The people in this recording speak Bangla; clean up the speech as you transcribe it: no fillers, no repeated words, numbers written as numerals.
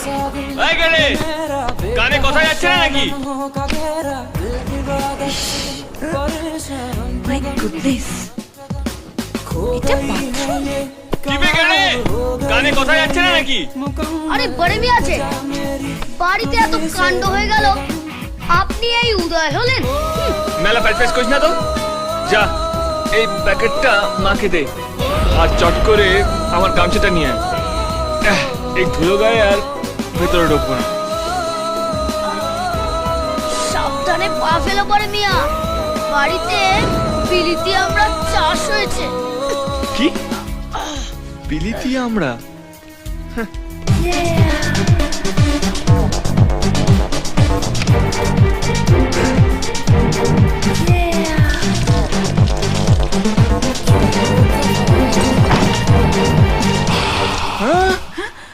এই গেলে কানে কথা যাচ্ছে না নাকি? মাই গুডনেস, এটা বাথরুম। কি বে গেলে কানে কথা যাচ্ছে না নাকি? আরে বড় মিয়া আছে বাড়িতে, এত কাণ্ড হয়ে গেল, আপনি এই উদয় হলেন? মেলা প্যাচপ্যাচ করিস না তো, যা এই প্যাকেটটা মাকে দে আর চট করে আমার গামছাটা নিয়ে আয়। এই ধুলো গায়ে আর ভেতরে ঢুকবো না। সাবধানে পা ফেলো বড় মিয়া, বাড়িতে বিলিতি আমরা চাষ হয়েছে। কি বিলিতি আমরা? Yeah.